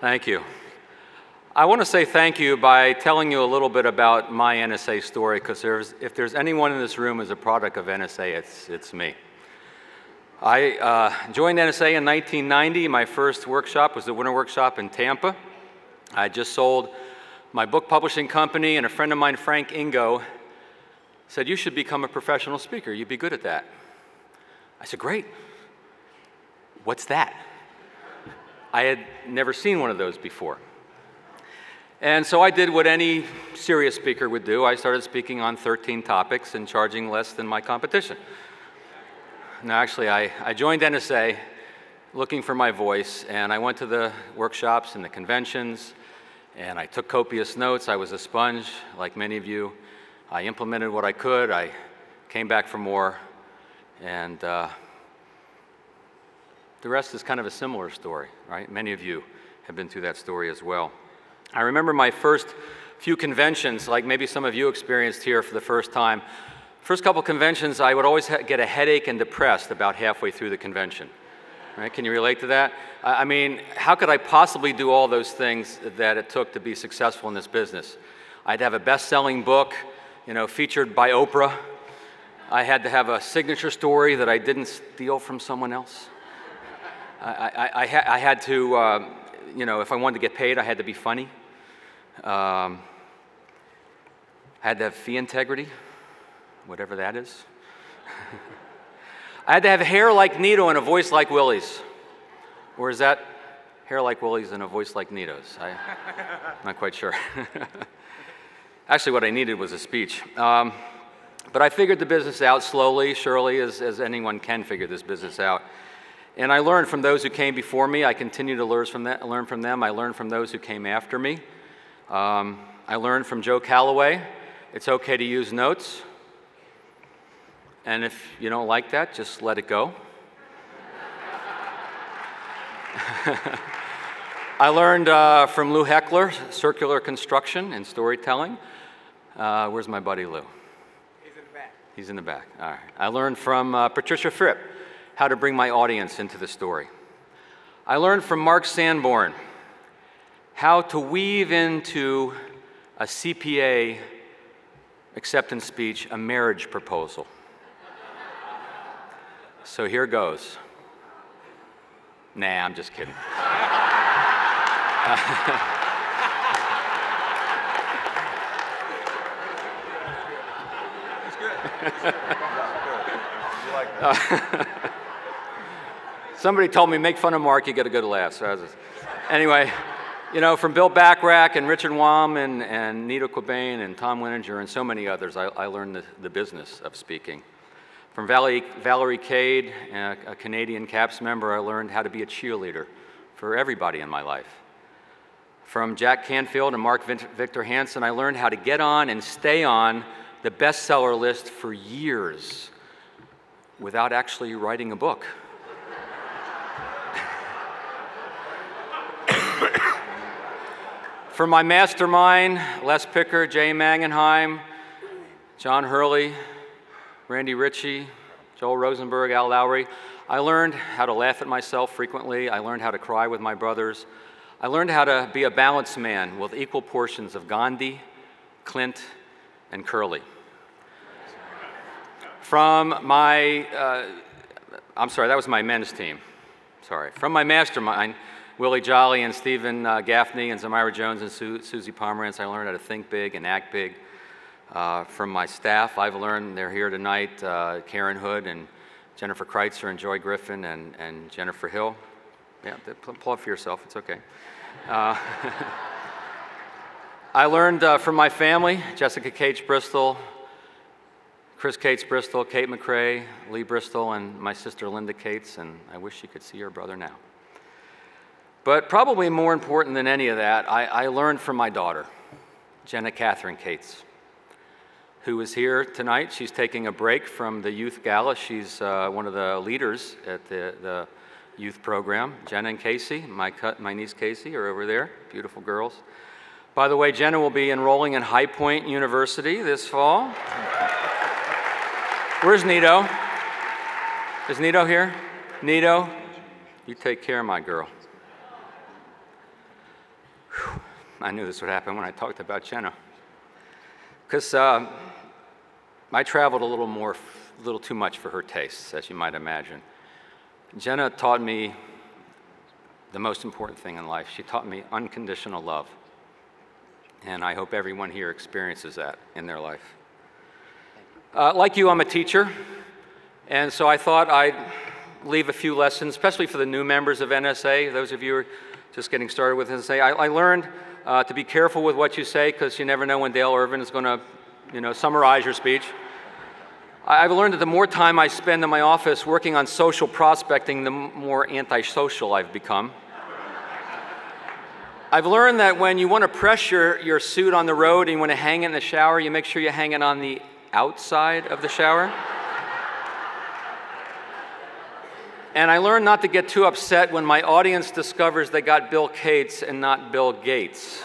Thank you. I want to say thank you by telling you a little bit about my NSA story, because if there's anyone in this room who's a product of NSA, it's me. I joined NSA in 1990. My first workshop was the Winter Workshop in Tampa. I just sold my book publishing company, and a friend of mine, Frank Ingo, said, "You should become a professional speaker. You'd be good at that." I said, "Great. What's that?" I had never seen one of those before. And so I did what any serious speaker would do. I started speaking on 13 topics and charging less than my competition. Now, actually, I joined NSA looking for my voice, and I went to the workshops and the conventions, and I took copious notes. I was a sponge, like many of you. I implemented what I could. I came back for more, and the rest is kind of a similar story, right? Many of you have been through that story as well. I remember my first few conventions, like maybe some of you experienced here for the first time. First couple conventions, I would always get a headache and depressed about halfway through the convention. Right? Can you relate to that? I mean, how could I possibly do all those things that it took to be successful in this business? I'd have a best-selling book, featured by Oprah. I had to have a signature story that I didn't steal from someone else. I had to, if I wanted to get paid, I had to be funny. I had to have fee integrity, whatever that is. I had to have hair like Nito and a voice like Willie's. Or is that hair like Willie's and a voice like Nito's? I'm not quite sure. Actually, what I needed was a speech. But I figured the business out slowly, surely, as anyone can figure this business out. And I learned from those who came before me. I continue to learn from them. I learned from those who came after me. I learned from Joe Calloway, it's okay to use notes. And if you don't like that, just let it go. I learned from Lou Heckler, circular construction and storytelling. Where's my buddy Lou? He's in the back. He's in the back. All right. I learned from Patricia Fripp how to bring my audience into the story. I learned from Mark Sanborn how to weave into a CPA acceptance speech a marriage proposal. So here goes. Nah, I'm just kidding. That's good. You like that. Somebody told me, make fun of Mark, you get a good laugh. So anyway, from Bill Backrack and Richard Wam and Nito Cobain and Tom Wininger and so many others, I learned the business of speaking. From Valerie Cade, a Canadian CAPS member, I learned how to be a cheerleader for everybody in my life. From Jack Canfield and Mark Victor Hansen, I learned how to get on and stay on the bestseller list for years without actually writing a book. From my mastermind, Les Picker, Jay Mangenheim, John Hurley, Randy Ritchie, Joel Rosenberg, Al Lowry, I learned how to laugh at myself frequently. I learned how to cry with my brothers. I learned how to be a balanced man with equal portions of Gandhi, Clint, and Curly. From my, that was my men's team. Sorry. From my mastermind, Willie Jolly and Stephen Gaffney and Zamira Jones and Susie Pomerantz, I learned how to think big and act big. From my staff, I've learned, they're here tonight, Karen Hood and Jennifer Kreitzer and Joy Griffin and Jennifer Hill. Yeah, applaud for yourself, it's okay. I learned from my family, Jessica Cates Bristol, Chris Cates Bristol, Kate McCrae, Lee Bristol, and my sister Linda Cates, and I wish you could see her brother now. But probably more important than any of that, I learned from my daughter, Jenna Catherine Cates, who is here tonight. She's taking a break from the youth gala. She's one of the leaders at the youth program. Jenna and Casey, my niece Casey, are over there, beautiful girls. By the way, Jenna will be enrolling in High Point University this fall. Where's Nito? Is Nito here? Nito, you take care of my girl. I knew this would happen when I talked about Jenna. Because I traveled a little too much for her tastes, as you might imagine. Jenna taught me the most important thing in life. She taught me unconditional love. And I hope everyone here experiences that in their life. Like you, I'm a teacher. And so I thought I'd leave a few lessons, especially for the new members of NSA, those of you who are just getting started with NSA. I learned to be careful with what you say, because you never know when Dale Irvin is going to, summarize your speech. I've learned that the more time I spend in my office working on social prospecting, the more antisocial I've become. I've learned that when you want to press your suit on the road and you want to hang it in the shower, you make sure you hang it on the outside of the shower. And I learned not to get too upset when my audience discovers they got Bill Gates and not Bill Gates.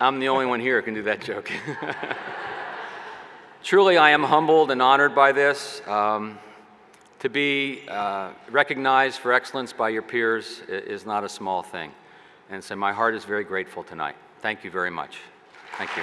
I'm the only one here who can do that joke. Truly, I am humbled and honored by this. To be recognized for excellence by your peers is not a small thing. And so my heart is very grateful tonight. Thank you very much. Thank you.